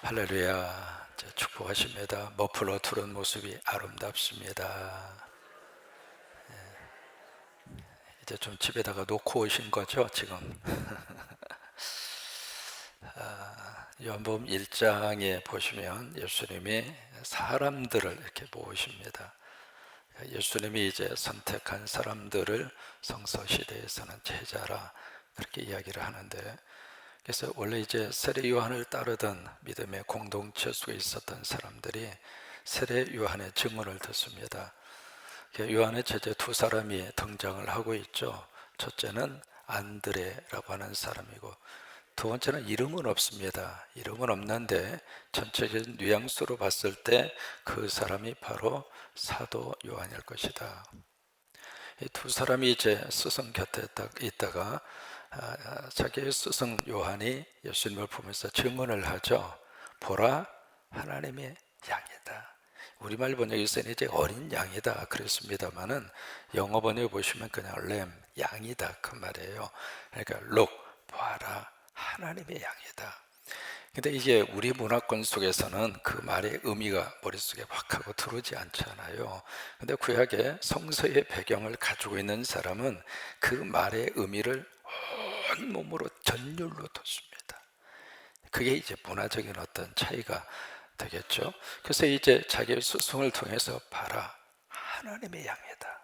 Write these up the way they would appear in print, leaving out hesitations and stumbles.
할렐루야. 축복하십니다. 머플러 두른 모습이 아름답습니다. 이제 좀 집에다가 놓고 오신 거죠, 지금? 요한복음 1장에 보시면 예수님이 사람들을 이렇게 모으십니다. 예수님이 이제 선택한 사람들을 성서시대에서는 제자라 그렇게 이야기를 하는데, 그래서 원래 이제 세례 요한을 따르던 믿음의 공동체 속에 있었던 사람들이 세례 요한의 증언을 듣습니다. 요한의 제자 두 사람이 등장을 하고 있죠. 첫째는 안드레라고 하는 사람이고, 두 번째는 이름은 없습니다. 이름은 없는데 전체적인 뉘앙스로 봤을 때 그 사람이 바로 사도 요한일 것이다. 이 두 사람이 이제 스승 곁에 있다가 자기의 스승 요한이 예수님을 보면서 증언을 하죠. 보라, 하나님의 양이다. 우리말 번역에서는 이제 어린 양이다 그랬습니다만은 영어 번역에 보시면 그냥 램, 양이다 그 말이에요. 그러니까 look, 보아라, 하나님의 양이다. 근데 이게 우리 문화권 속에서는 그 말의 의미가 머릿속에 확 하고 들어오지 않잖아요. 근데 구약의 성서의 배경을 가지고 있는 사람은 그 말의 의미를 온 몸으로 전율로 듣습니다. 그게 이제 문화적인 어떤 차이가 되겠죠. 그래서 이제 자기의 스승을 통해서 봐라, 하나님의 양이다.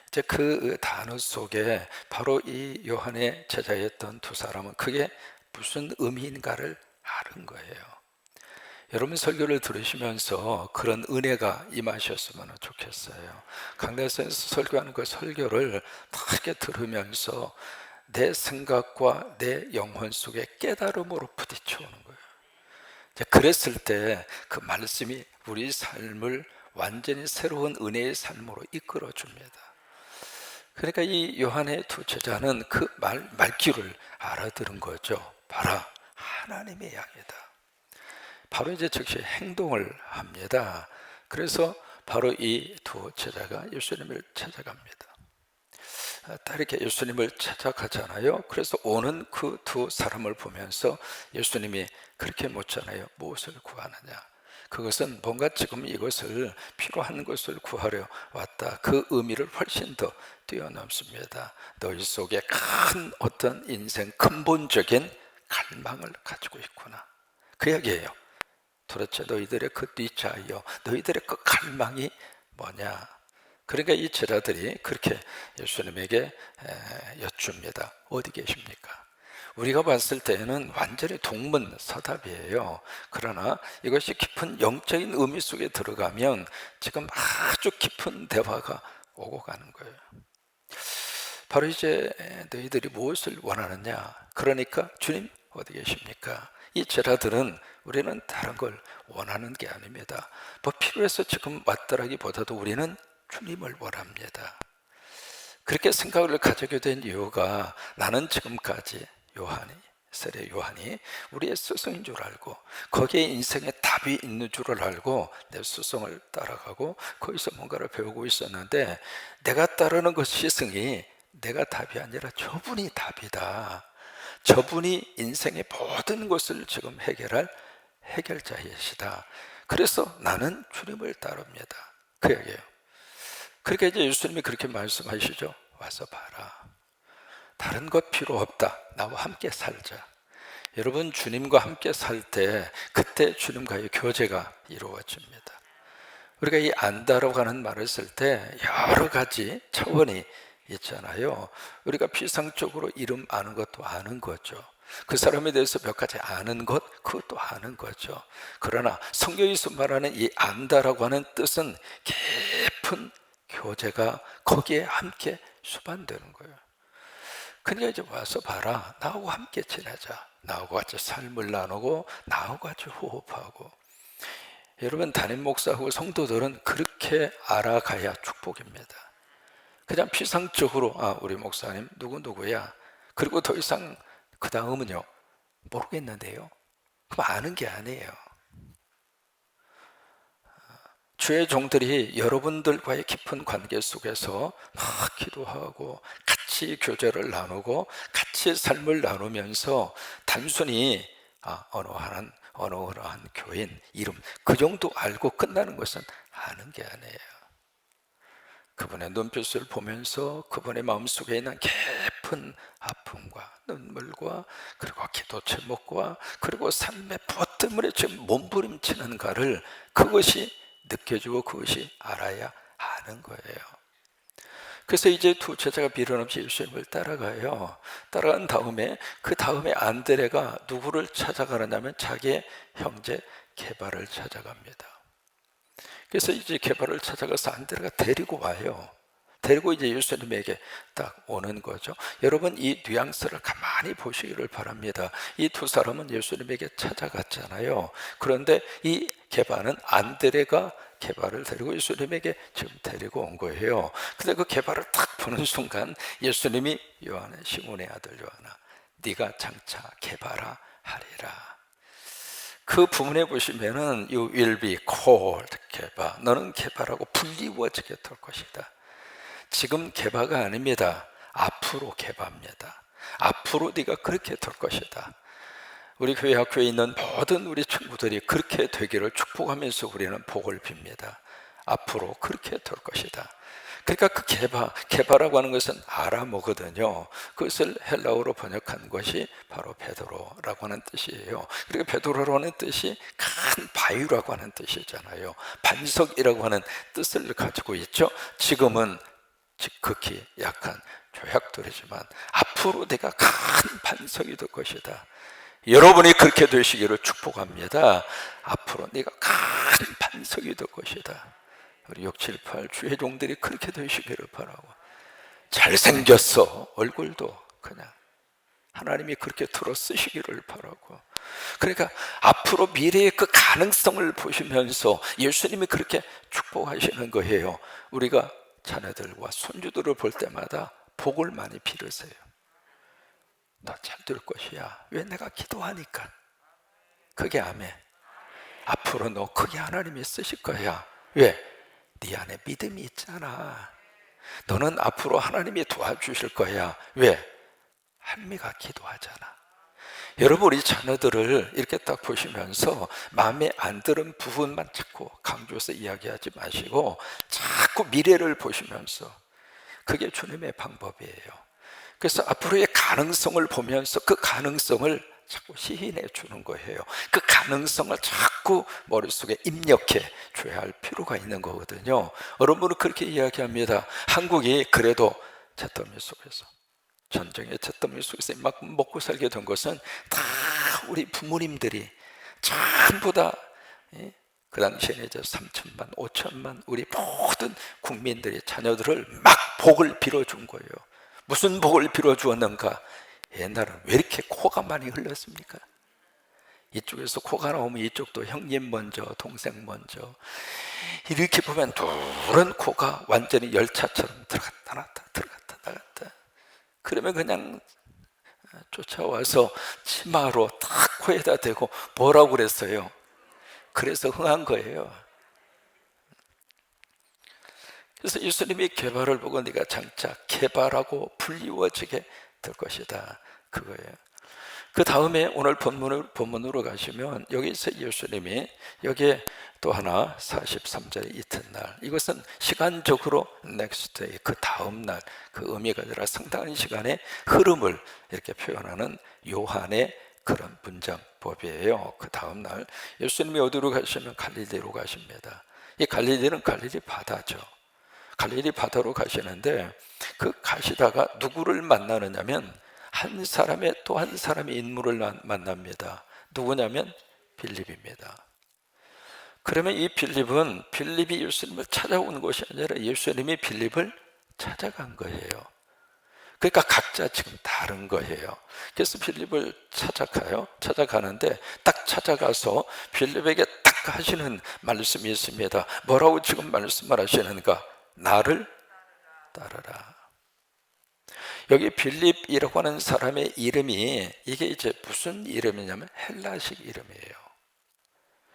이제 그 단어 속에 바로 이 요한의 제자였던 두 사람은 그게 무슨 의미인가를 아는 거예요. 여러분 설교를 들으시면서 그런 은혜가 임하셨으면 좋겠어요. 강대에서 설교하는 그 설교를 크게 들으면서 내 생각과 내 영혼 속에 깨달음으로 부딪혀오는 거예요. 그랬을 때 그 말씀이 우리 삶을 완전히 새로운 은혜의 삶으로 이끌어 줍니다. 그러니까 이 요한의 두 제자는 그 말귀를 알아들은 거죠. 봐라, 하나님의 양이다. 바로 이제 즉시 행동을 합니다. 그래서 바로 이 두 제자가 예수님을 찾아갑니다. 이렇게 예수님을 찾아가잖아요. 그래서 오는 그 두 사람을 보면서 예수님이 그렇게 묻잖아요. 무엇을 구하느냐? 그것은 뭔가 지금 이것을 필요한 것을 구하려 왔다. 그 의미를 훨씬 더 뛰어넘습니다. 너희 속에 큰 어떤 인생 근본적인 갈망을 가지고 있구나. 그 얘기예요. 도대체 너희들의 그 뒷자여, 너희들의 그 갈망이 뭐냐? 그러니까 이 제자들이 그렇게 예수님에게 여쭙니다. 어디 계십니까? 우리가 봤을 때는 완전히 동문서답이에요. 그러나 이것이 깊은 영적인 의미 속에 들어가면 지금 아주 깊은 대화가 오고 가는 거예요. 바로 이제 너희들이 무엇을 원하느냐? 그러니까 주님 어디 계십니까? 이 제자들은 우리는 다른 걸 원하는 게 아닙니다. 뭐 필요해서 지금 왔더라기보다도 우리는 주님을 원합니다. 그렇게 생각을 가지게 된 이유가 나는 지금까지 세례 요한이 우리의 스승인 줄 알고 거기에 인생의 답이 있는 줄을 알고 내 스승을 따라가고 거기서 뭔가를 배우고 있었는데 내가 따르는 그 스승이 내가 답이 아니라 저분이 답이다. 저분이 인생의 모든 것을 지금 해결할 해결자이시다. 그래서 나는 주님을 따릅니다. 그 얘기예요. 그러니까 이제 예수님이 그렇게 말씀하시죠. 와서 봐라. 다른 것 필요 없다. 나와 함께 살자. 여러분 주님과 함께 살 때 그때 주님과의 교제가 이루어집니다. 우리가 이 안다라고 하는 말을 쓸 때 여러 가지 차원이 있잖아요. 우리가 피상적으로 이름 아는 것도 아는 거죠. 그 사람에 대해서 몇 가지 아는 것, 그것도 아는 거죠. 그러나 성경에서 말하는 이 안다라고 하는 뜻은 깊은 교제가 거기에 함께 수반되는 거예요. 그러니까 이제 와서 봐라. 나하고 함께 지내자. 나하고 같이 삶을 나누고 나하고 같이 호흡하고. 여러분 담임 목사하고 성도들은 그렇게 알아가야 축복입니다. 그냥 피상적으로 우리 목사님 누구누구야. 그리고 더 이상 그 다음은요 모르겠는데요. 그럼 아는 게 아니에요. 주의 종들이 여러분들과의 깊은 관계 속에서 막 기도하고 같이 교제를 나누고 같이 삶을 나누면서 단순히 어느 교인 이름 그 정도 알고 끝나는 것은 하는 게 아니에요. 그분의 눈빛을 보면서 그분의 마음속에 있는 깊은 아픔과 눈물과 그리고 기도 제목과 그리고 삶의 무엇 때문에 지금 몸부림치는가를 그것이 느껴지고 그것이 알아야 하는 거예요. 그래서 이제 두 제자가 미련 없이 예수님을 따라가요. 따라간 다음에 그 다음에 안드레가 누구를 찾아가느냐면 자기의 형제 게바를 찾아갑니다. 그래서 이제 게바를 찾아가서 안드레가 데리고 와요. 데리고 이제 예수님에게 딱 오는 거죠. 여러분 이 뉘앙스를 가만히 보시기를 바랍니다. 이 두 사람은 예수님에게 찾아갔잖아요. 그런데 이 게바는 안드레가 게바를 데리고 예수님에게 지금 데리고 온 거예요. 근데 그 게바를 딱 보는 순간 예수님이 요한의 시몬의 아들 요한아 네가 장차 게바라 하리라. 그 부분에 보시면은 You will be called 게바, 너는 게바라고 불리워지게 될 것이다. 지금 게바가 아닙니다. 앞으로 게바입니다. 앞으로 네가 그렇게 될 것이다. 우리 교회 학교에 있는 모든 우리 친구들이 그렇게 되기를 축복하면서 우리는 복을 빕니다. 앞으로 그렇게 될 것이다. 그러니까 그 게바라고 하는 것은 아람어거든요. 그것을 헬라어로 번역한 것이 바로 베드로라고 하는 뜻이에요. 그리고 베드로라고 하는 뜻이 큰 바위라고 하는 뜻이잖아요. 반석이라고 하는 뜻을 가지고 있죠. 지금은 극히 약한 조약돌이지만 앞으로 내가 큰 반석이 될 것이다. 여러분이 그렇게 되시기를 축복합니다. 앞으로 네가 큰 반석이 될 것이다. 우리 6, 7, 8 주의 종들이 그렇게 되시기를 바라고. 잘생겼어. 얼굴도 그냥 하나님이 그렇게 들어 쓰시기를 바라고. 그러니까 앞으로 미래의 그 가능성을 보시면서 예수님이 그렇게 축복하시는 거예요. 우리가 자녀들과 손주들을 볼 때마다 복을 많이 빌으세요. 너 잘 될 것이야. 왜? 내가 기도하니까. 그게 아멘. 앞으로 너 크게 하나님이 쓰실 거야. 왜? 네 안에 믿음이 있잖아. 너는 앞으로 하나님이 도와주실 거야. 왜? 할미가 기도하잖아. 여러분 우리 자녀들을 이렇게 딱 보시면서 마음에 안 드는 부분만 자꾸 강조해서 이야기하지 마시고 자꾸 미래를 보시면서 그게 주님의 방법이에요. 그래서 앞으로의 가능성을 보면서 그 가능성을 자꾸 시인해 주는 거예요. 그 가능성을 자꾸 머릿속에 입력해 줘야 할 필요가 있는 거거든요. 여러분은 그렇게 이야기합니다. 한국이 그래도 잿더미 속에서 전쟁의 잿더미 속에서 막 먹고 살게 된 것은 다 우리 부모님들이 전부 다 그 당시에는 이제 3천만, 5천만 우리 모든 국민들이 자녀들을 막 복을 빌어준 거예요. 무슨 복을 빌어주었는가? 옛날은 왜 이렇게 코가 많이 흘렀습니까? 이쪽에서 코가 나오면 이쪽도 형님 먼저, 동생 먼저. 이렇게 보면 둥그런 코가 완전히 열차처럼 들어갔다 나갔다 들어갔다 나갔다. 그러면 그냥 쫓아와서 치마로 탁 코에다 대고 뭐라고 그랬어요? 그래서 흥한 거예요. 그래서 예수님이 게바를 보고 네가 장차 게바라고 불리워지게 될 것이다. 그거예요. 그 다음에 오늘 본문으로 가시면 여기서 예수님이 여기에 또 하나 43절의 이튿날, 이것은 시간적으로 next day, 그 다음 날, 그 의미가 아니라 상당한 시간의 흐름을 이렇게 표현하는 요한의 그런 문장법이에요. 그 다음 날 예수님이 어디로 가시면 갈릴리로 가십니다. 이 갈릴리는 갈릴리 바다죠. 갈릴리 바다로 가시는데 그 가시다가 누구를 만나느냐면 한 사람의 또 한 사람의 인물을 만납니다. 누구냐면 빌립입니다. 그러면 이 빌립이 예수님을 찾아온 것이 아니라 예수님이 빌립을 찾아간 거예요. 그러니까 각자 지금 다른 거예요. 그래서 빌립을 찾아가는데 딱 찾아가서 빌립에게 딱 하시는 말씀이 있습니다. 뭐라고 지금 말씀을 하시는가? 나를 따르라. 여기 빌립이라고 하는 사람의 이름이 이게 이제 무슨 이름이냐면 헬라식 이름이에요.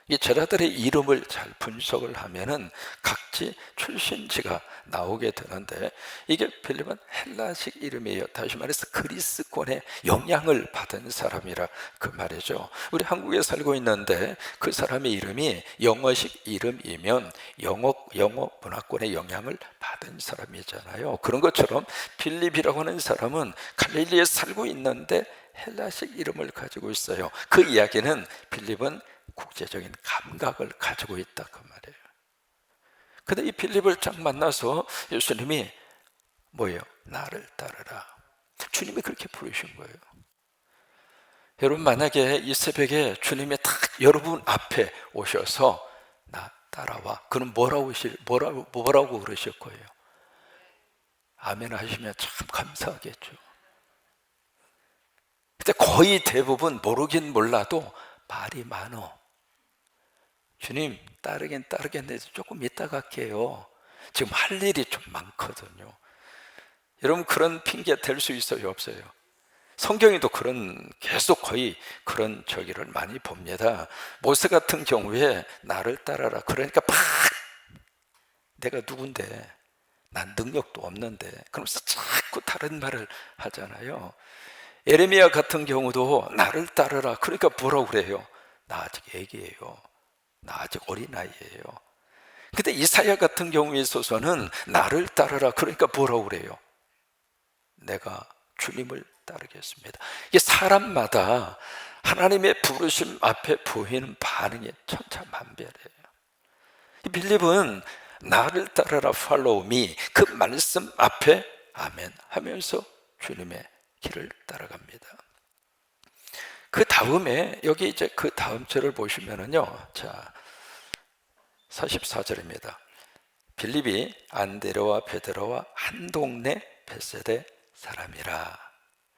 이 제자들의 이름을 잘 분석을 하면은 각지 출신지가 나오게 되는데, 이게 필립은 헬라식 이름이에요. 다시 말해서 그리스권의 영향을 받은 사람이라 그 말이죠. 우리 한국에 살고 있는데 그 사람의 이름이 영어식 이름이면 영어 문화권의 영향을 받은 사람이잖아요. 그런 것처럼 필립이라고 하는 사람은 갈릴리에 살고 있는데 헬라식 이름을 가지고 있어요. 그 이야기는 필립은 국제적인 감각을 가지고 있다 그 말이에요. 근데 이 필립을 딱 만나서 예수님이 뭐예요? 나를 따르라. 주님이 그렇게 부르신 거예요. 여러분, 만약에 이 새벽에 주님이 딱 여러분 앞에 오셔서 나 따라와, 그럼 뭐라고 그러실 거예요? 아멘 하시면 참 감사하겠죠. 근데 거의 대부분 모르긴 몰라도 말이 많어. 주님, 따르겠는데 조금 이따 갈게요. 지금 할 일이 좀 많거든요. 여러분, 그런 핑계 댈 수 있어요, 없어요? 성경에도 계속 거의 그런 저기를 많이 봅니다. 모세 같은 경우에 나를 따라라. 그러니까 막 내가 누군데, 난 능력도 없는데, 그러면서 자꾸 다른 말을 하잖아요. 에레미야 같은 경우도 나를 따르라. 그러니까 뭐라고 그래요? 나 아직 애기예요. 나 아직 어린아이예요. 근데 이사야 같은 경우에 있어서는 나를 따르라. 그러니까 뭐라고 그래요? 내가 주님을 따르겠습니다. 이게 사람마다 하나님의 부르심 앞에 보이는 반응이 천차만별이에요. 빌립은 나를 따르라, follow me, 그 말씀 앞에 아멘 하면서 주님의 길을 따라갑니다. 그 다음에 여기 이제 그 다음 절을 보시면은요, 자 44절입니다. 빌립이 안드레와 베드로와 한 동네 벳세다 사람이라.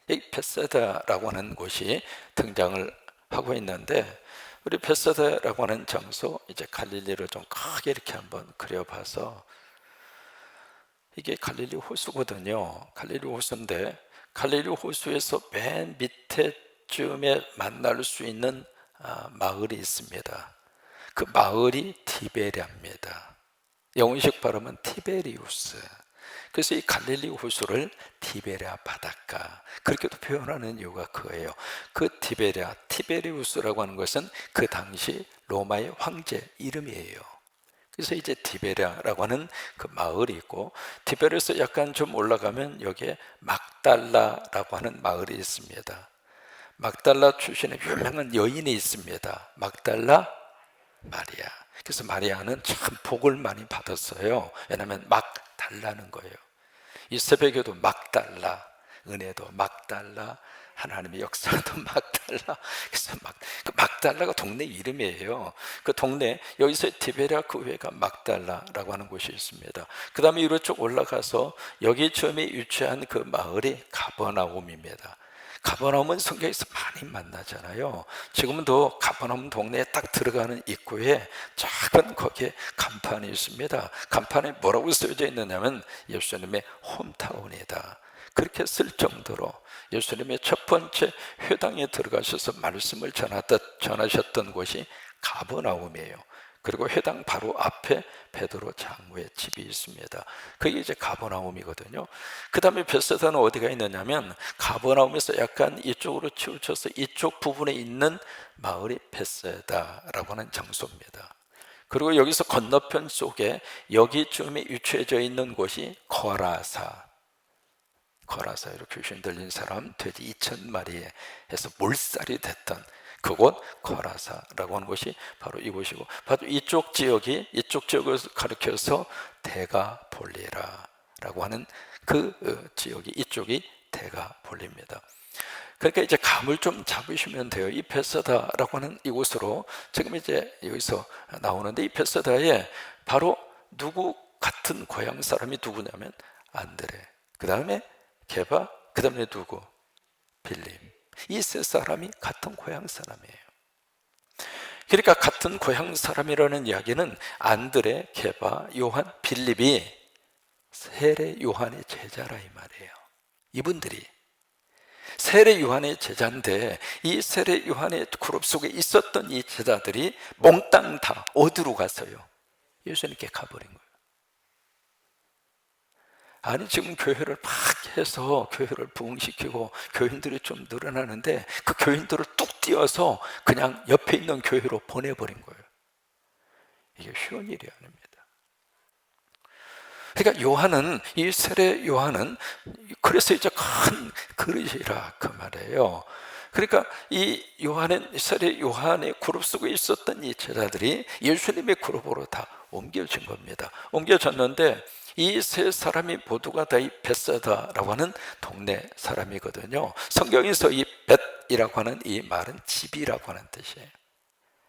이 벳세다라고 하는 곳이 등장을 하고 있는데, 우리 벳세다라고 하는 장소, 이제 갈릴리를 좀 크게 이렇게 한번 그려봐서, 이게 갈릴리 호수거든요. 갈릴리 호수인데 갈릴리 호수에서 맨 밑에쯤에 만날 수 있는 마을이 있습니다. 그 마을이 티베리아입니다. 영어식 발음은 티베리우스. 그래서 이 갈릴리 호수를 티베리아 바닷가, 그렇게도 표현하는 이유가 그거예요. 그 티베리우스라고 하는 것은 그 당시 로마의 황제 이름이에요. 그래서 이제 티베리아라고 하는 그 마을이 있고, 티베리아에서 약간 좀 올라가면 여기에 막달라라고 하는 마을이 있습니다. 막달라 출신의 유명한 여인이 있습니다. 막달라 마리아. 그래서 마리아는 참 복을 많이 받았어요. 왜냐하면 막 달라는 거예요. 이 새벽에도 막 달라, 은혜도 막 달라, 하나님의 역사도 막 달라. 그래서 그 막달라가 동네 이름이에요. 그 동네, 여기서 티베리아 그 외가 막달라라고 하는 곳이 있습니다. 그 다음에 위로 쭉 올라가서 여기 처음에 위치한 그 마을이 가버나움입니다. 가버나움은 성경에서 많이 만나잖아요. 지금은 더 가버나움 동네에 딱 들어가는 입구에 작은 거기에 간판이 있습니다. 간판에 뭐라고 써져 있느냐면 예수님의 홈타운이다. 그렇게 쓸 정도로 예수님의 첫 번째 회당에 들어가셔서 말씀을 전하셨던 곳이 가버나움이에요. 그리고 회당 바로 앞에 베드로 장로의 집이 있습니다. 그게 이제 가버나움이거든요. 그 다음에 벳세다는 어디가 있느냐면 가버나움에서 약간 이쪽으로 치우쳐서 이쪽 부분에 있는 마을이 벳세다라고 하는 장소입니다. 그리고 여기서 건너편 쪽에 여기쯤에 위치해져 있는 곳이 거라사, 이렇게 귀신 들린 사람 돼지 2,000마리에 해서 몰살이 됐던 그곳 거라사라고 하는 곳이 바로 이곳이고, 바로 이쪽 지역을 가리켜서 데가폴리라라고 하는 그 지역이, 이쪽이 데가폴리입니다. 그러니까 이제 감을 좀 잡으시면 돼요. 이 벳세다라고 하는 이곳으로 지금 이제 여기서 나오는데, 이 벳세다에 바로 누구 같은 고향 사람이 누구냐면 안드레, 그 다음에 게바, 그 다음에 누구? 빌립. 이 세 사람이 같은 고향 사람이에요. 그러니까 같은 고향 사람이라는 이야기는 안드레, 게바, 요한, 빌립이 세례 요한의 제자라 이 말이에요. 이분들이 세례 요한의 제자인데 이 세례 요한의 그룹 속에 있었던 이 제자들이 몽땅 다 어디로 갔어요? 예수님께 가버린 거예요. 아니 지금 교회를 막 해서 교회를 부흥시키고 교인들이 좀 늘어나는데 그 교인들을 뚝 띄워서 그냥 옆에 있는 교회로 보내버린 거예요. 이게 쉬운 일이 아닙니다. 그러니까 요한은, 이 세례 요한은 그래서 이제 큰 그릇이라 그 말이에요. 그러니까 이 요한은, 세례 요한의 그룹 속에 있었던 이 제자들이 예수님의 그룹으로 다 옮겨진 겁니다. 옮겨졌는데 이 세 사람이 모두가 다 이 벳세다라고 하는 동네 사람이거든요. 성경에서 이 벳이라고 하는 이 말은 집이라고 하는 뜻이에요.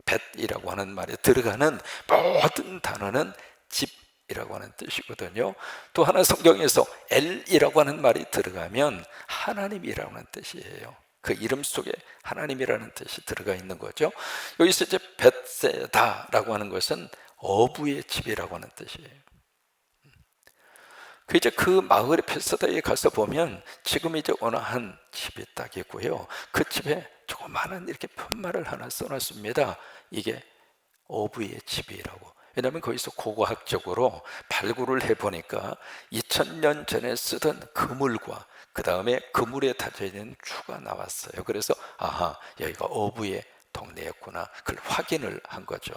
벳이라고 하는 말에 들어가는 모든 단어는 집이라고 하는 뜻이거든요. 또 하나 성경에서 엘이라고 하는 말이 들어가면 하나님이라고 하는 뜻이에요. 그 이름 속에 하나님이라는 뜻이 들어가 있는 거죠. 여기서 이제 벳세다라고 하는 것은 어부의 집이라고 하는 뜻이에요. 그 이제 그 마을의 벳세다에 가서 보면 지금 이제 어느 한 집이 딱 있고요. 그 집에 조그마한 이렇게 편말을 하나 써놨습니다. 이게 어부의 집이라고. 왜냐하면 거기서 고고학적으로 발굴을 해보니까 2000년 전에 쓰던 그물과 그 다음에 그물에 닫혀 있는 추가 나왔어요. 그래서 아하, 여기가 어부의 동네였구나, 그걸 확인을 한 거죠.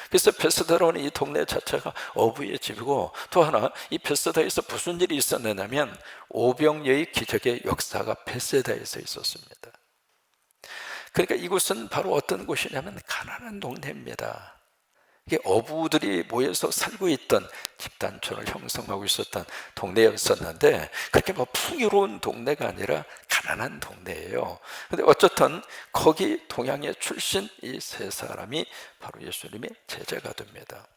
그래서 벳세다라는 이 동네 자체가 어부의 집이고, 또 하나 이 벳세다에서 무슨 일이 있었느냐면 오병이어의 기적의 역사가 벳세다에서 있었습니다. 그러니까 이곳은 바로 어떤 곳이냐면 가난한 동네입니다. 이게 어부들이 모여서 살고 있던 집단촌을 형성하고 있었던 동네였었는데, 그렇게 뭐 풍요로운 동네가 아니라 가난한 동네예요. 근데 어쨌든 거기 동양의 출신 이 세 사람이 바로 예수님의 제자가 됩니다.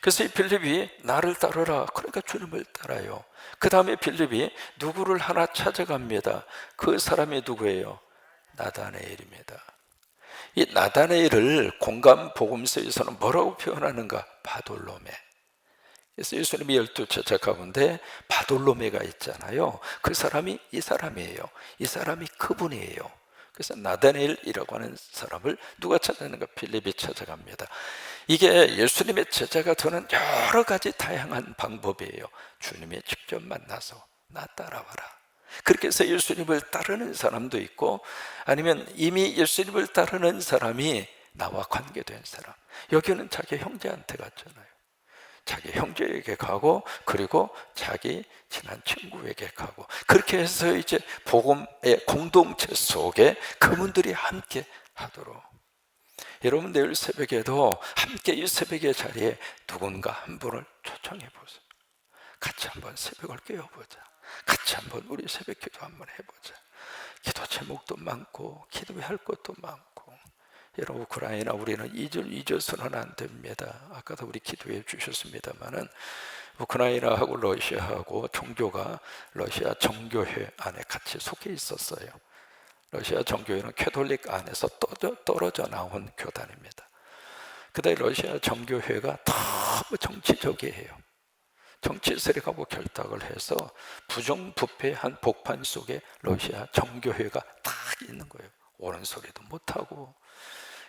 그래서 이 빌립이 나를 따르라, 그러니까 주님을 따라요. 그 다음에 빌립이 누구를 하나 찾아갑니다. 그 사람이 누구예요? 나다나엘입니다. 이 나다나엘을 공감복음서에서는 뭐라고 표현하는가? 바돌로메. 그래서 예수님이 12제자 가운데 바돌로메가 있잖아요. 그 사람이 이 사람이에요. 이 사람이 그분이에요. 그래서 나다나엘이라고 하는 사람을 누가 찾아내는가? 빌립이 찾아갑니다. 이게 예수님의 제자가 되는 여러 가지 다양한 방법이에요. 주님이 직접 만나서 나 따라와라, 그렇게 해서 예수님을 따르는 사람도 있고, 아니면 이미 예수님을 따르는 사람이 나와 관계된 사람, 여기는 자기 형제한테 갔잖아요. 자기 형제에게 가고, 그리고 자기 친한 친구에게 가고, 그렇게 해서 이제 복음의 공동체 속에 그분들이 함께 하도록. 여러분 내일 새벽에도 함께 이 새벽의 자리에 누군가 한 분을 초청해 보세요. 같이 한번 새벽을 깨워보자. 같이 한번 우리 새벽 기도 한번 해보자. 기도 제목도 많고 기도해야 할 것도 많고. 여러분 우크라이나 우리는 잊어서는 안 됩니다. 아까도 우리 기도해 주셨습니다마는 우크라이나하고 러시아하고 종교가 러시아 정교회 안에 같이 속해 있었어요. 러시아 정교회는 캐톨릭 안에서 떨어져 나온 교단입니다. 그다음에 러시아 정교회가 너무 정치적이에요. 정치 세력하고 결탁을 해서 부정부패한 복판 속에 러시아 정교회가 딱 있는 거예요. 옳은 소리도 못하고.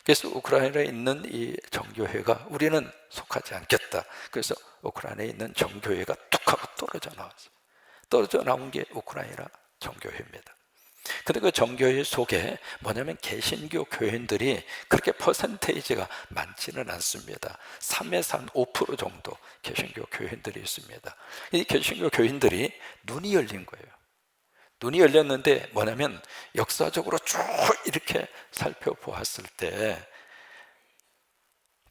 그래서 우크라이나에 있는 이 정교회가 우리는 속하지 않겠다. 그래서 우크라이나에 있는 정교회가 뚝 하고 떨어져 나왔어요. 떨어져 나온 게 우크라이나 정교회입니다. 근데 그 정교회 속에 뭐냐면 개신교 교인들이 그렇게 퍼센테이지가 많지는 않습니다. 3에서 한 5% 정도 개신교 교인들이 있습니다. 이 개신교 교인들이 눈이 열린 거예요. 눈이 열렸는데 뭐냐면 역사적으로 쭉 이렇게 살펴보았을 때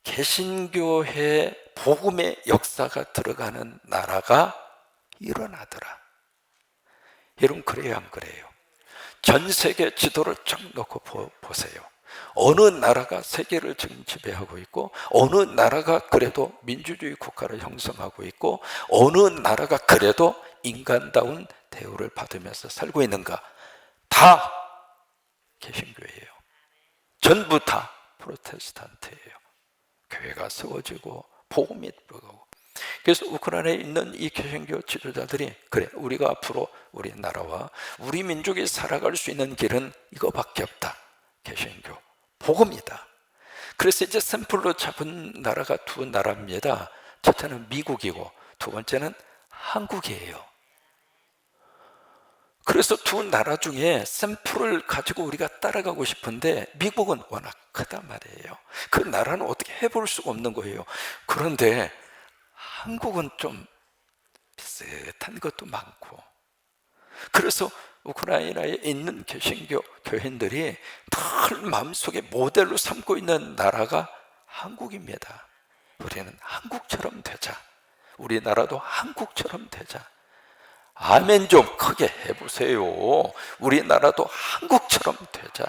개신교회 복음의 역사가 들어가는 나라가 일어나더라. 여러분 그래요, 안 그래요? 전 세계 지도를 쫙 놓고 보세요. 어느 나라가 세계를 지금 지배하고 있고, 어느 나라가 그래도 민주주의 국가를 형성하고 있고, 어느 나라가 그래도 인간다운 대우를 받으면서 살고 있는가? 다 개신교예요. 전부 다 프로테스탄트예요. 교회가 세워지고 복음이 들어가고. 그래서 우크라이나에 있는 이 개신교 지도자들이 그래, 우리가 앞으로 우리 나라와 우리 민족이 살아갈 수 있는 길은 이거밖에 없다. 개신교, 복음이다. 그래서 이제 샘플로 잡은 나라가 두 나라입니다. 첫째는 미국이고 두 번째는 한국이에요. 그래서 두 나라 중에 샘플을 가지고 우리가 따라가고 싶은데 미국은 워낙 크단 말이에요. 그 나라는 어떻게 해볼 수가 없는 거예요. 그런데 한국은 좀 비슷한 것도 많고, 그래서 우크라이나에 있는 개신교 교인들이 늘 마음속에 모델로 삼고 있는 나라가 한국입니다. 우리는 한국처럼 되자. 우리나라도 한국처럼 되자. 아멘 좀 크게 해보세요. 우리나라도 한국처럼 되자.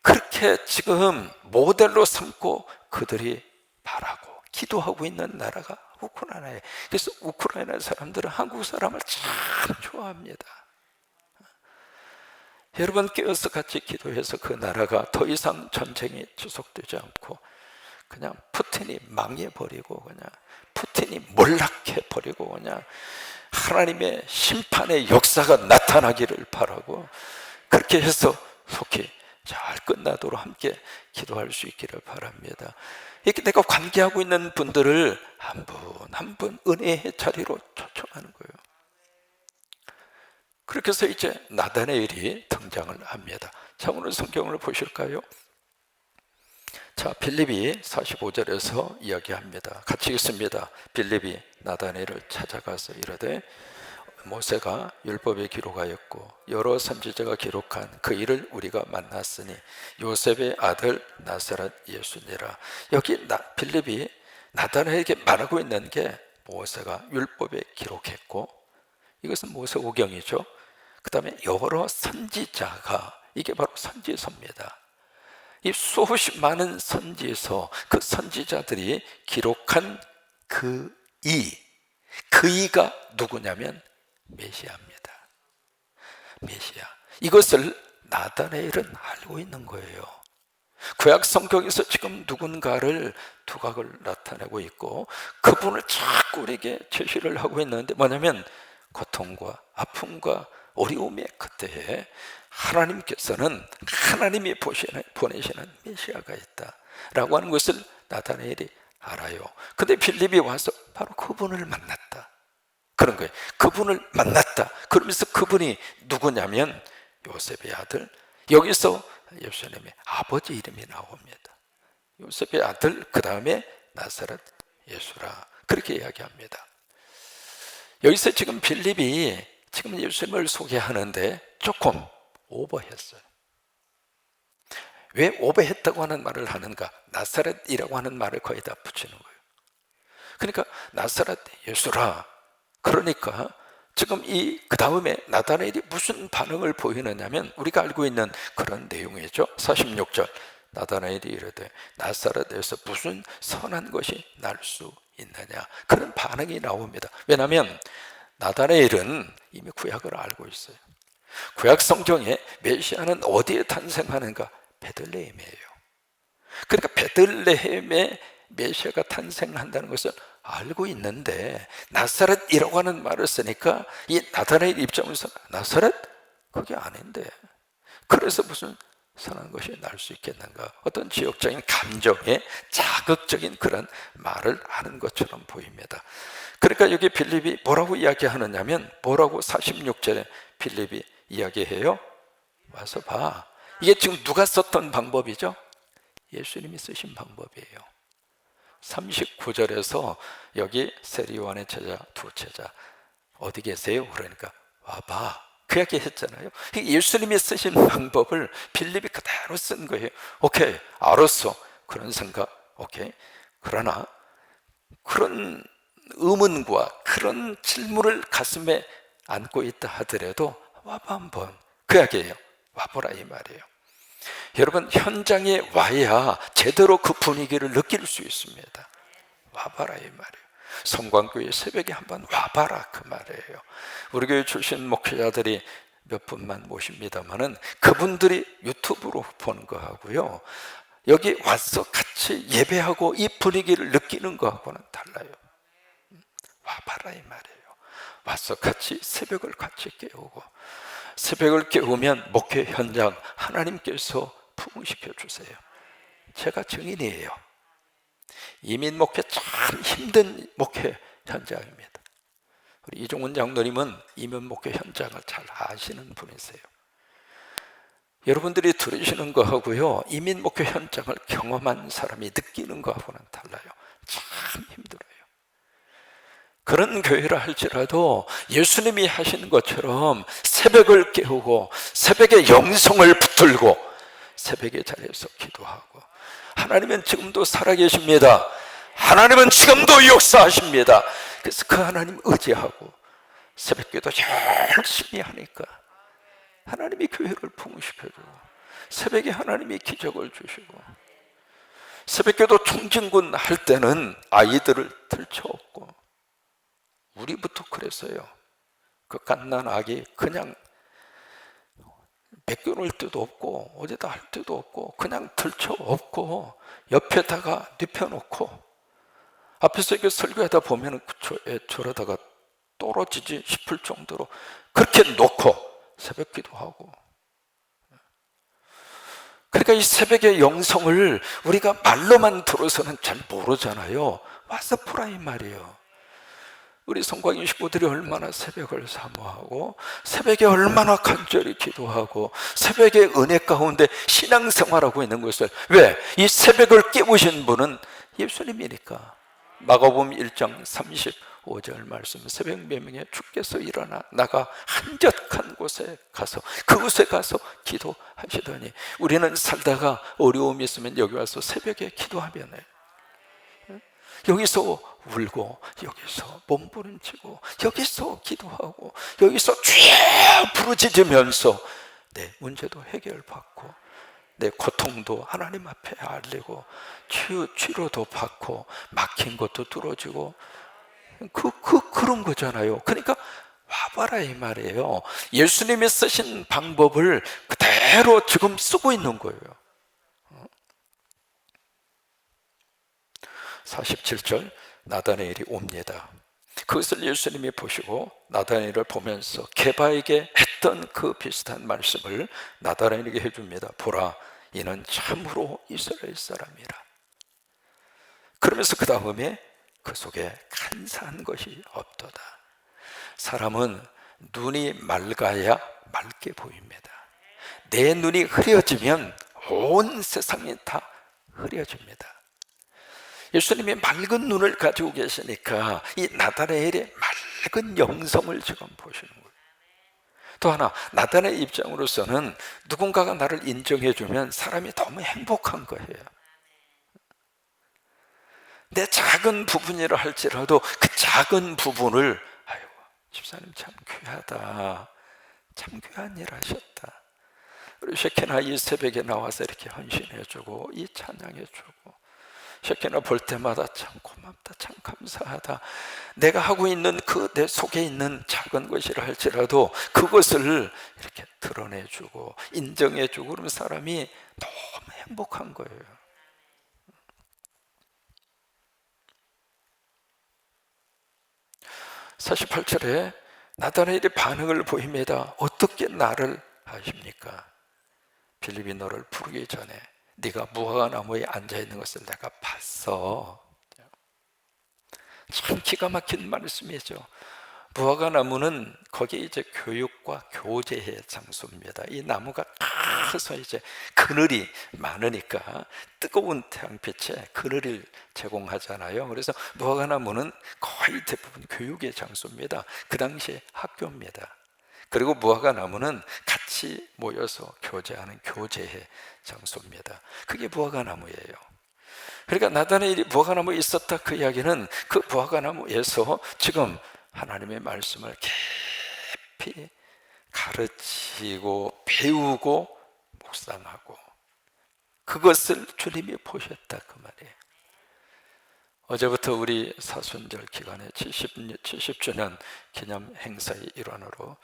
그렇게 지금 모델로 삼고 그들이 바라고 기도하고 있는 나라가 우크라이나예요. 그래서 우크라이나 사람들은 한국 사람을 참 좋아합니다. 여러분 깨어서 같이 기도해서 그 나라가 더 이상 전쟁이 지속되지 않고 그냥 푸틴이 망해버리고 그냥 푸틴이 몰락해버리고 그냥 하나님의 심판의 역사가 나타나기를 바라고, 그렇게 해서 속히 잘 끝나도록 함께 기도할 수 있기를 바랍니다. 이렇게 내가 관계하고 있는 분들을 한 분 한 분 은혜의 자리로 초청하는 거예요. 그렇게 해서 이제 나다나엘이 등장을 합니다. 자, 오늘 성경을 보실까요? 자, 빌립이 45절에서 이야기합니다. 같이 읽습니다. 빌립이 나다나엘을 찾아가서 이르되 모세가 율법에 기록하였고 여러 선지자가 기록한 그 일을 우리가 만났으니 요셉의 아들 나사렛 예수니라. 여기 빌립이 나다나엘에게 말하고 있는 게 모세가 율법에 기록했고, 이것은 모세오경이죠. 그 다음에 여러 선지자가, 이게 바로 선지서입니다. 이 수없이 많은 선지서, 그 선지자들이 기록한 그 이가 누구냐면 메시아입니다. 메시아. 이것을 나다나엘은 알고 있는 거예요. 구약 성경에서 지금 누군가를 두각을 나타내고 있고 그분을 자꾸 우리에게 제시를 하고 있는데 뭐냐면 고통과 아픔과 어려움의 그때에 하나님께서는 하나님이 보내시는 메시아가 있다라고 하는 것을 나다나엘이 알아요. 근데 빌립이 와서 바로 그분을 만났다. 그런 거예요. 그분을 만났다. 그러면서 그분이 누구냐면 요셉의 아들, 여기서 예수님의 아버지 이름이 나옵니다. 요셉의 아들, 그 다음에 나사렛 예수라, 그렇게 이야기합니다. 여기서 지금 빌립이 지금 예수님을 소개하는데 조금 오버했어요. 왜 오버했다고 하는 말을 하는가? 나사렛이라고 하는 말을 거의 다 붙이는 거예요. 그러니까 나사렛 예수라. 그러니까 지금 그 다음에 나다나엘이 무슨 반응을 보이느냐면 우리가 알고 있는 그런 내용이죠. 46절 나다나엘이 이르되 나사렛에서 무슨 선한 것이 날 수 있느냐, 그런 반응이 나옵니다. 왜냐하면 나다나엘은 이미 구약을 알고 있어요. 구약 성경에 메시아는 어디에 탄생하는가? 베들레헴이에요. 그러니까 베들레헴에 메시아가 탄생한다는 것을 알고 있는데 나사렛이라고 하는 말을 쓰니까 이 나다나엘 입장에서 나사렛? 그게 아닌데 그래서 무슨 선한 것이 날 수 있겠는가? 어떤 지역적인 감정에 자극적인 그런 말을 하는 것처럼 보입니다. 그러니까 여기 빌립이 뭐라고 이야기하느냐면, 뭐라고 46절에 빌립이 이야기해요? 와서 봐. 이게 지금 누가 썼던 방법이죠? 예수님이 쓰신 방법이에요. 39절에서 여기 세리요한의 제자 두 제자 어디 계세요? 그러니까 와봐, 그 이야기 했잖아요. 예수님이 쓰신 방법을 빌립이 그대로 쓴 거예요. 오케이, 알았어. 그런 생각, 오케이. 그러나 그런 의문과 그런 질문을 가슴에 안고 있다 하더라도 와봐 한번, 그 이야기예요. 와보라 이 말이에요. 여러분, 현장에 와야 제대로 그 분위기를 느낄 수 있습니다. 와봐라 이 말이에요. 성광교회 새벽에 한번 와봐라 그 말이에요. 우리 교회 출신 목회자들이 몇 분만 모십니다만은 그분들이 유튜브로 보는 거하고요, 여기 와서 같이 예배하고 이 분위기를 느끼는 거하고는 달라요. 와봐라 이 말이에요. 와서 같이 새벽을 같이 깨우고, 새벽을 깨우면 목회 현장 하나님께서 부흥시켜 주세요. 제가 증인이에요. 이민 목회 참 힘든 목회 현장입니다. 우리 이종훈 장로님은 이민 목회 현장을 잘 아시는 분이세요. 여러분들이 들으시는 거하고요, 이민 목회 현장을 경험한 사람이 느끼는 거하고는 달라요. 참 힘들어요. 그런 교회라 할지라도 예수님이 하시는 것처럼 새벽을 깨우고 새벽에 영성을 붙들고 새벽의 자리에서 기도하고, 하나님은 지금도 살아계십니다. 하나님은 지금도 역사하십니다. 그래서 그 하나님 의지하고 새벽기도 열심히 하니까 하나님이 교회를 부흥시켜주고, 새벽에 하나님이 기적을 주시고, 새벽기도 총진군 할 때는 아이들을 들쳐업고, 우리부터 그랬어요. 그 갓난아기 그냥 맡겨놓을 데도 없고 어디다 할 데도 없고 그냥 들쳐업고 옆에다가 눕혀놓고, 앞에서 이렇게 설교하다 보면 저러다가 떨어지지 싶을 정도로 그렇게 놓고 새벽 기도하고. 그러니까 이 새벽의 영성을 우리가 말로만 들어서는 잘 모르잖아요. 와서 보라 이 말이에요. 우리 성곽인 식구들이 얼마나 새벽을 사모하고 새벽에 얼마나 간절히 기도하고 새벽의 은혜 가운데 신앙생활하고 있는 것을, 왜? 이 새벽을 깨우신 분은 예수님이니까. 마가복음 1장 35절 말씀, 새벽 매명에 주께서 일어나 나가 한적한 곳에 가서 그곳에 가서 기도하시더니, 우리는 살다가 어려움이 있으면 여기 와서 새벽에 기도하면 여기서 울고 여기서 몸부림치고 여기서 기도하고 여기서 주여 부르짖으면서 내 문제도 해결받고 내 고통도 하나님 앞에 알리고 치료도 받고 막힌 것도 뚫어지고, 그런 거잖아요. 그러니까 와봐라 이 말이에요. 예수님이 쓰신 방법을 그대로 지금 쓰고 있는 거예요. 47절, 나다나엘이 옵니다. 그것을 예수님이 보시고 나다나엘을 보면서 게바에게 했던 그 비슷한 말씀을 나다나엘에게 해줍니다. 보라, 이는 참으로 이스라엘 사람이라. 그러면서 그 다음에 그 속에 간사한 것이 없도다. 사람은 눈이 맑아야 맑게 보입니다. 내 눈이 흐려지면 온 세상이 다 흐려집니다. 예수님이 맑은 눈을 가지고 계시니까 이 나다나엘의 맑은 영성을 지금 보시는 거예요. 또 하나, 나다나엘 입장으로서는 누군가가 나를 인정해주면 사람이 너무 행복한 거예요. 내 작은 부분이라 할지라도 그 작은 부분을, 아유, 집사님 참 귀하다, 참 귀한 일 하셨다, 우리 셰케나 이 새벽에 나와서 이렇게 헌신해주고 이 찬양해주고, 셰케나 볼 때마다 참 고맙다, 참 감사하다, 내가 하고 있는 그 내 속에 있는 작은 것이라 할지라도 그것을 이렇게 드러내주고 인정해주고 그러면 사람이 너무 행복한 거예요. 사십팔 절에 나다나엘의 반응을 보입니다. 어떻게 나를 아십니까? 빌립이 너를 부르기 전에 네가 무화과나무에 앉아있는 것을 내가 봤어. 참 기가 막힌 말씀이죠. 무화과나무는 거기에 이제 교육과 교제의 장소입니다. 이 나무가 커서 이제 그늘이 많으니까 뜨거운 태양빛에 그늘을 제공하잖아요. 그래서 무화과나무는 거의 대부분 교육의 장소입니다. 그 당시에 학교입니다. 그리고 무화과나무는 같이 모여서 교제하는 교제의 장소입니다. 그게 무화과나무예요. 그러니까 나다나엘이 무화과나무에 있었다, 그 이야기는 그 무화과나무에서 지금 하나님의 말씀을 깊이 가르치고 배우고 묵상하고, 그것을 주님이 보셨다 그 말이에요. 어제부터 우리 사순절 기간에 70주년 기념 행사의 일환으로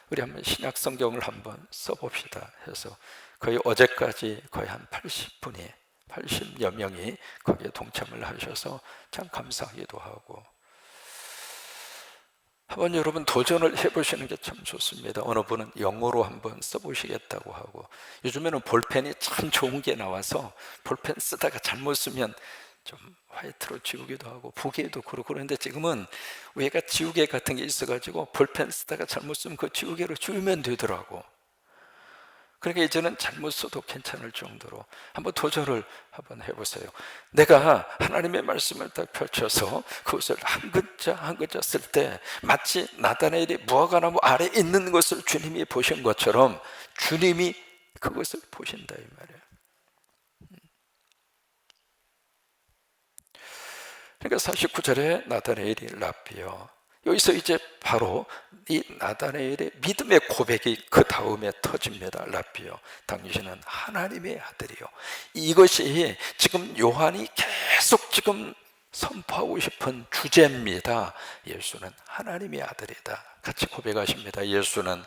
우리 한번 신약 성경을 한번 써봅시다 해서 거의 어제까지 거의 한 80여 명이 거기에 동참을 하셔서 참 감사하기도 하고, 한번 여러분 도전을 해보시는 게 참 좋습니다. 어느 분은 영어로 한번 써보시겠다고 하고, 요즘에는 볼펜이 참 좋은 게 나와서 볼펜 쓰다가 잘못 쓰면 좀 화이트로 지우기도 하고 보기에도 그렇고, 그런데 지금은 외가 지우개 같은 게 있어가지고 볼펜 쓰다가 잘못 쓰면 그 지우개로 지우면 되더라고. 그러니까 이제는 잘못 써도 괜찮을 정도로 한번 도전을 한번 해보세요. 내가 하나님의 말씀을 딱 펼쳐서 그것을 한 글자 한 글자 쓸 때 마치 나다나엘이 무화과나무 아래 있는 것을 주님이 보신 것처럼 주님이 그것을 보신다 이 말이에요. 그러니까 49절에 나다나엘이 랍비여, 여기서 이제 바로 이 나다나엘의 믿음의 고백이 그 다음에 터집니다. 랍비여, 당신은 하나님의 아들이요. 이것이 지금 요한이 계속 지금 선포하고 싶은 주제입니다. 예수는 하나님의 아들이다. 같이 고백하십니다. 예수는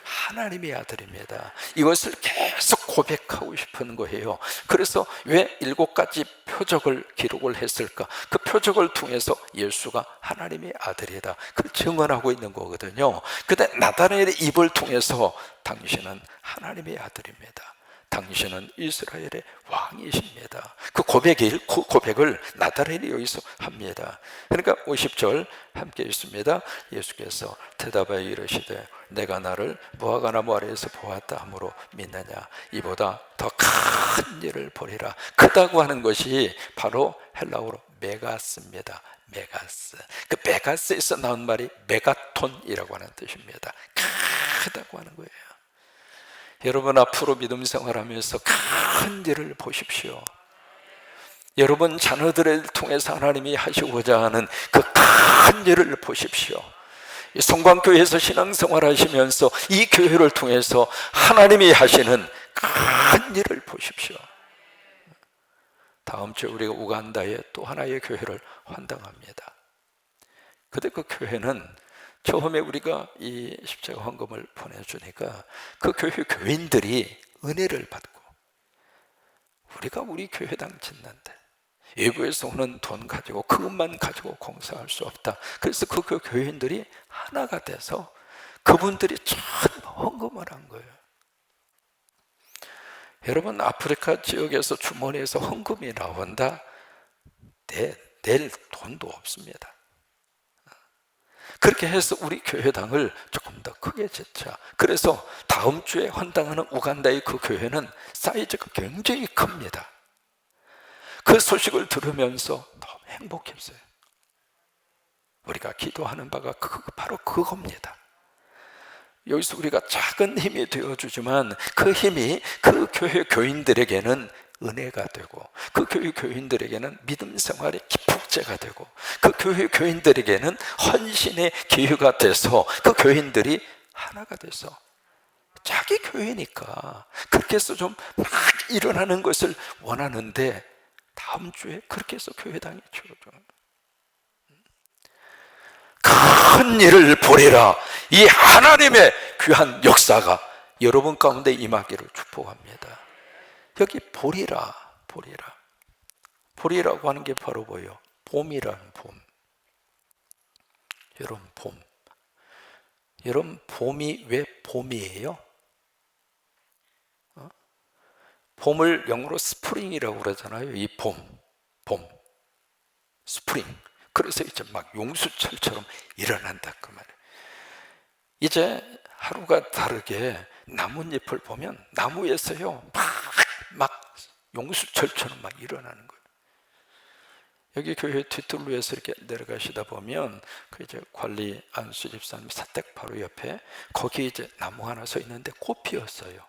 하나님의 아들입니다. 이것을 계속 고백하고 싶은 거예요. 그래서 왜 7가지 표적을 기록을 했을까? 그 표적을 통해서 예수가 하나님의 아들이다, 그걸 증언하고 있는 거거든요. 근데 나다나엘의 입을 통해서 당신은 하나님의 아들입니다, 당신은 이스라엘의 왕이십니다, 그 고백을 나다나엘이 여기서 합니다. 그러니까 50절 함께 있습니다. 예수께서 대답하여 이르시되 내가 나를 무화과나무 아래에서 보았다 하므로 믿느냐? 이보다 더 큰 일을 보리라. 크다고 하는 것이 바로 헬라어로 메가스입니다. 메가스. 그 메가스에서 나온 말이 메가톤이라고 하는 뜻입니다. 크다고 하는 거예요. 여러분 앞으로 믿음 생활하면서 큰 일을 보십시오. 여러분 자녀들을 통해서 하나님이 하시고자 하는 그 큰 일을 보십시오. 성광교회에서 신앙생활 하시면서 이 교회를 통해서 하나님이 하시는 큰 일을 보십시오. 다음 주에 우리가 우간다에 또 하나의 교회를 환영합니다. 근데 그 교회는 처음에 우리가 이 십자가 헌금을 보내주니까 그 교회 교인들이 은혜를 받고, 우리가 우리 교회당 짓는데 외부에서 오는 돈 가지고 그것만 가지고 공사할 수 없다. 그래서 그 교인들이 하나가 돼서 그분들이 전 헌금을 한 거예요. 여러분 아프리카 지역에서 주머니에서 헌금이 나온다? 낼 돈도 없습니다. 그렇게 해서 우리 교회당을 조금 더 크게 짓자. 그래서 다음 주에 헌당하는 우간다의 그 교회는 사이즈가 굉장히 큽니다. 그 소식을 들으면서 너무 행복했어요. 우리가 기도하는 바가 바로 그겁니다. 여기서 우리가 작은 힘이 되어주지만 그 힘이 그 교회 교인들에게는 은혜가 되고, 그 교회 교인들에게는 믿음 생활의 기폭제가 되고, 그 교회 교인들에게는 헌신의 기회가 돼서 그 교인들이 하나가 돼서, 자기 교회니까 그렇게 해서 좀 막 일어나는 것을 원하는데 다음 주에 그렇게 해서 교회당이 치워줘요. 큰 일을 보리라. 이 하나님의 귀한 역사가 여러분 가운데 임하기를 축복합니다. 여기 보리라, 보리라. 보리라고 하는 게 바로 뭐예요? 봄이라는 봄. 여러분 봄. 여러분 봄이 왜 봄이에요? 봄을 영어로 스프링이라고 그러잖아요. 이 봄, 스프링. 그래서 이제 막 용수철처럼 일어난다 그 말이에요. 이제 하루가 다르게 나뭇잎을 보면 나무에서요 막 용수철처럼 막 일어나는 거예요. 여기 교회 뒷둘루에서 이렇게 내려가시다 보면 그 이제 관리 안수 집사님 사택 바로 옆에 거기 이제 나무 하나 서 있는데 꽃 피었어요.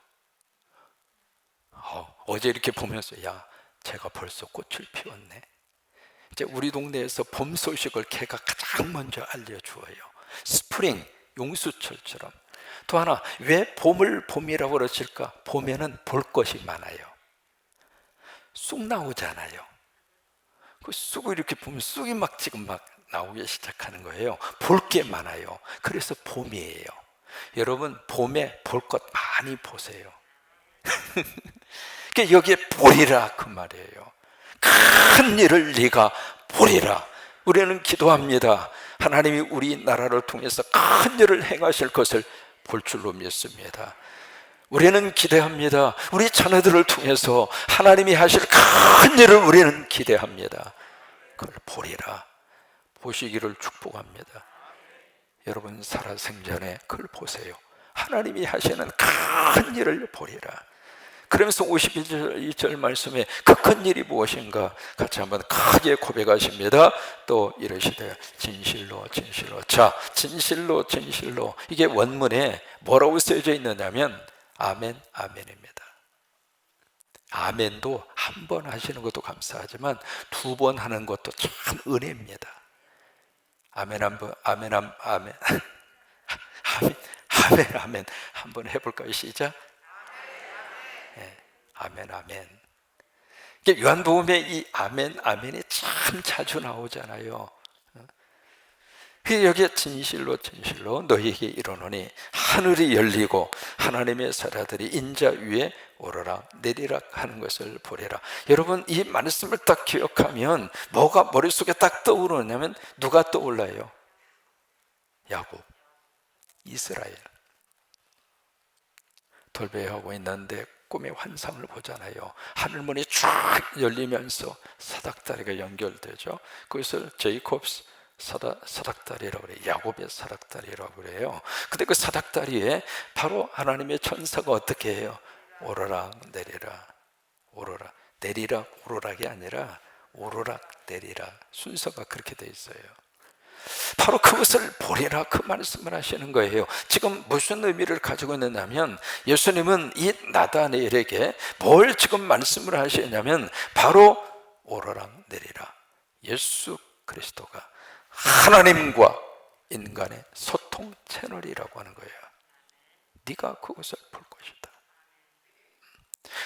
어제 이렇게 보면서 야, 제가 벌써 꽃을 피웠네. 이제 우리 동네에서 봄 소식을 걔가 가장 먼저 알려주어요. 스프링, 용수철처럼. 또 하나, 왜 봄을 봄이라고 그러실까? 봄에는 볼 것이 많아요. 쑥 나오잖아요. 그 쑥을 이렇게 보면 쑥이 막 지금 막 나오기 시작하는 거예요. 볼 게 많아요. 그래서 봄이에요. 여러분 봄에 볼 것 많이 보세요. 여기에 보리라 그 말이에요. 큰 일을 네가 보리라. 우리는 기도합니다. 하나님이 우리나라를 통해서 큰 일을 행하실 것을 볼 줄로 믿습니다. 우리는 기대합니다. 우리 자녀들을 통해서 하나님이 하실 큰 일을 우리는 기대합니다. 그걸 보리라, 보시기를 축복합니다. 여러분 살아생전에 그걸 보세요. 하나님이 하시는 큰 일을 보리라. 그러면서 52절 말씀에 그 큰 일이 무엇인가 같이 한번 크게 고백하십니다. 또 이러시되 진실로 진실로. 자, 진실로 진실로, 이게 원문에 뭐라고 쓰여져 있느냐면 아멘 아멘입니다. 아멘도 한 번 하시는 것도 감사하지만 두 번 하는 것도 참 은혜입니다. 아멘 한번, 아멘 아멘 아멘 아멘 아멘 한번 해볼까요? 시작. 네, 아멘 아멘. 요한복음에 이 아멘 아멘이 참 자주 나오잖아요. 여기에 진실로 진실로 너희에게 이르노니 하늘이 열리고 하나님의 사자들이 인자 위에 오르락 내리락 하는 것을 보리라. 여러분 이 말씀을 딱 기억하면 뭐가 머릿속에 딱 떠오르냐면 누가 떠올라요? 야곱, 이스라엘. 돌배하고 있는데 꿈의 환상을 보잖아요. 하늘문이 쫙 열리면서 사닥다리가 연결되죠. 그것을 제이콥스 사닥다리라고 그래요. 야곱의 사닥다리라고 그래요. 근데 그 사닥다리에 바로 하나님의 천사가 어떻게 해요? 오르락 내리락, 오르락 내리락, 오르락이 아니라 오르락 내리락, 순서가 그렇게 돼 있어요. 바로 그것을 보리라, 그 말씀을 하시는 거예요. 지금 무슨 의미를 가지고 있느냐면 예수님은 이 나다나엘에게 뭘 지금 말씀을 하시냐면 바로 오르락 내리라, 예수 그리스도가 하나님과 인간의 소통 채널이라고 하는 거예요. 네가 그것을 볼 것이다.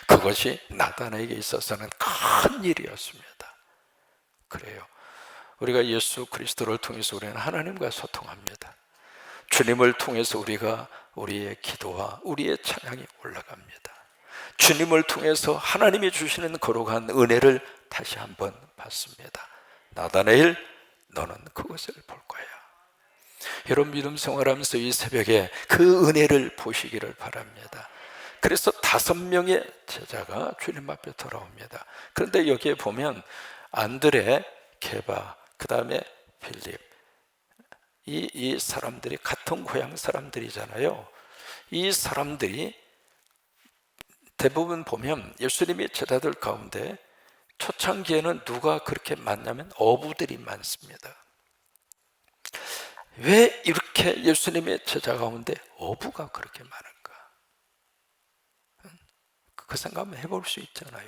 그것이 나다나엘에게 있어서는 큰 일이었습니다. 그래요. 우리가 예수 그리스도를 통해서 우리는 하나님과 소통합니다. 주님을 통해서 우리가 우리의 기도와 우리의 찬양이 올라갑니다. 주님을 통해서 하나님이 주시는 거룩한 은혜를 다시 한번 받습니다. 나다나엘, 너는 그것을 볼 거야. 여러분 믿음 생활하면서 이 새벽에 그 은혜를 보시기를 바랍니다. 그래서 5명의 제자가 주님 앞에 돌아옵니다. 그런데 여기에 보면 안드레, 게바, 그 다음에 빌립, 이 사람들이 같은 고향 사람들이잖아요. 이 사람들이 대부분 보면 예수님의 제자들 가운데 초창기에는 누가 그렇게 많냐면 어부들이 많습니다. 왜 이렇게 예수님의 제자 가운데 어부가 그렇게 많을까? 그 생각 한번 해볼 수 있잖아요.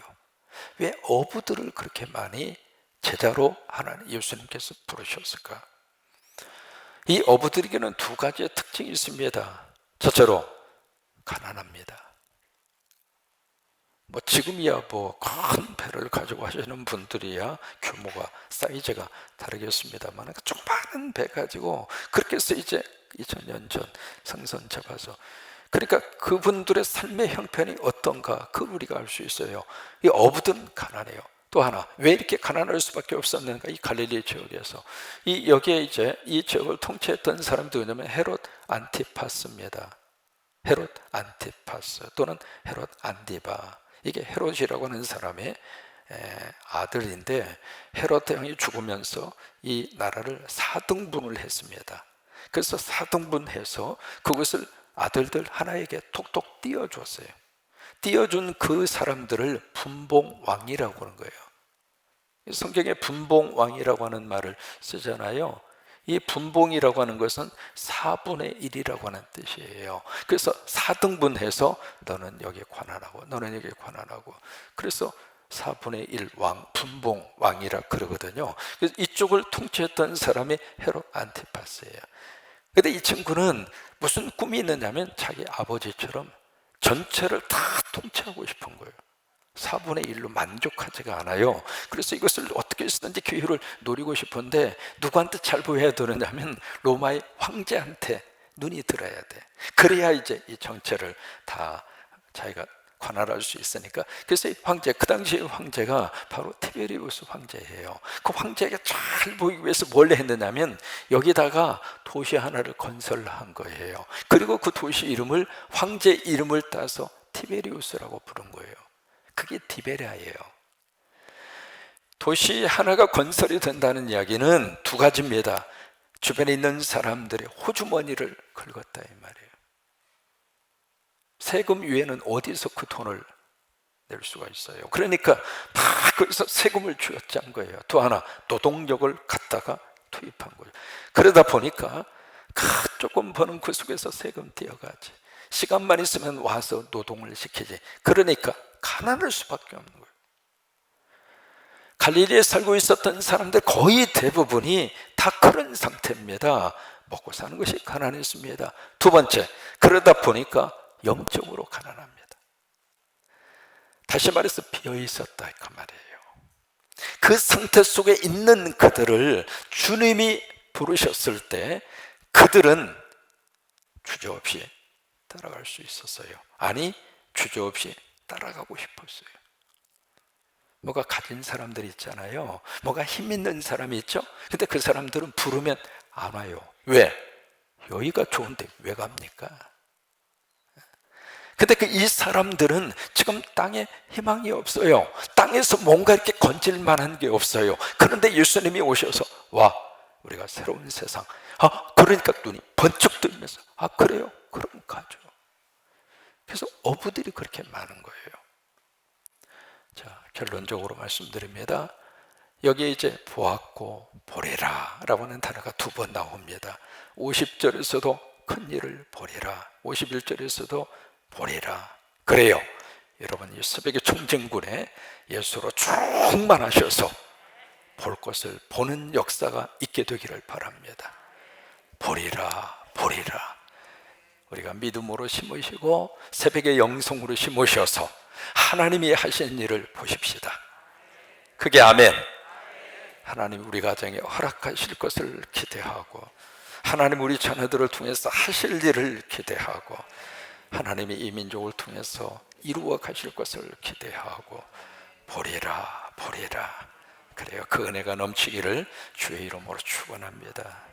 왜 어부들을 그렇게 많이 제자로 하나님 예수님께서 부르셨을까? 이 어부들에게는 2가지의 특징이 있습니다. 첫째로 가난합니다. 지금이야 큰 배를 가지고 하시는 분들이야 규모가, 사이즈가 다르겠습니다만 조그마한 배 가지고 그렇게 해서 이제 2000년 전 생선 잡아서, 그러니까 그분들의 삶의 형편이 어떤가 그걸 우리가 알 수 있어요. 이 어부들은 가난해요. 또 하나, 왜 이렇게 가난할 수밖에 없었는가? 이 갈릴리 지역에서 여기에 이제 이 지역을 통치했던 사람도 뭐냐면 헤롯 안티파스입니다. 헤롯 안티파스 또는 헤롯 안디바, 이게 헤롯이라고 하는 사람의 아들인데 헤롯 왕이 죽으면서 이 나라를 4등분을 했습니다. 그래서 4등분해서 그것을 아들들 하나에게 톡톡 띄워줬어요. 띄워준 그 사람들을 분봉왕이라고 하는 거예요. 성경에 분봉왕이라고 하는 말을 쓰잖아요. 이 분봉이라고 하는 것은 4분의 1이라고 하는 뜻이에요. 그래서 4등분해서 너는 여기에 관할하고 너는 여기에 관할하고, 그래서 4분의 1 왕, 분봉 왕이라 그러거든요. 그래서 이쪽을 통치했던 사람이 헤롯 안티파스예요. 근데 이 친구는 무슨 꿈이 있느냐면 자기 아버지처럼 전체를 다 통치하고 싶은 거예요. 4분의 1로 만족하지가 않아요. 그래서 이것을 어떻게 쓰든지 기회를 노리고 싶은데 누구한테 잘 보여야 되느냐면 로마의 황제한테 눈이 들어야 돼. 그래야 이제 이 정체를 다 자기가 관할할 수 있으니까. 그래서 이 황제, 그 당시의 황제가 바로 티베리우스 황제예요. 그 황제가 잘 보이기 위해서 뭘 했느냐면 여기다가 도시 하나를 건설한 거예요. 그리고 그 도시 이름을, 황제 이름을 따서 티베리우스라고 부른 거예요. 그게 티베리아예요. 도시 하나가 건설이 된다는 이야기는 두 가지입니다. 주변에 있는 사람들의 호주머니를 긁었다 이 말이에요. 세금 위에는 어디서 그 돈을 낼 수가 있어요? 그러니까 다 거기서 세금을 쥐어짠 거예요. 또 하나, 노동력을 갖다가 투입한 거예요. 그러다 보니까 조금 버는 그 속에서 세금 떼어가지, 시간만 있으면 와서 노동을 시키지. 그러니까 가난할 수밖에 없는 거예요. 갈릴리에 살고 있었던 사람들 거의 대부분이 다 그런 상태입니다. 먹고 사는 것이 가난했습니다. 두 번째, 그러다 보니까 영적으로 가난합니다. 다시 말해서 비어 있었다 그 말이에요. 그 상태 속에 있는 그들을 주님이 부르셨을 때 그들은 주저없이 따라갈 수 있었어요. 아니, 주저없이 따라가고 싶었어요. 뭐가 가진 사람들 있잖아요. 뭐가 힘 있는 사람이 있죠. 근데 그 사람들은 부르면 안 와요. 왜? 여기가 좋은데 왜 갑니까? 근데 이 사람들은 지금 땅에 희망이 없어요. 땅에서 뭔가 이렇게 건질 만한 게 없어요. 그런데 예수님이 오셔서, 와, 우리가 새로운 세상. 그러니까 눈이 번쩍 뜨면서, 그래요? 그럼 가죠. 그래서 어부들이 그렇게 많은 거예요. 자, 결론적으로 말씀드립니다. 여기에 이제 보았고 보리라 라고 하는 단어가 두 번 나옵니다. 50절에서도 큰 일을 보리라, 51절에서도 보리라. 그래요, 여러분, 이 새벽의 청정군에 예수로 충만하셔서 볼 것을 보는 역사가 있게 되기를 바랍니다. 보리라, 보리라. 우리가 믿음으로 심으시고 새벽의 영성으로 심으셔서 하나님이 하신 일을 보십시다. 그게 아멘. 하나님 우리 가정에 허락하실 것을 기대하고, 하나님 우리 자녀들을 통해서 하실 일을 기대하고, 하나님이 이 민족을 통해서 이루어 가실 것을 기대하고, 보리라, 보리라. 그래요, 그 은혜가 넘치기를 주의 이름으로 축원합니다.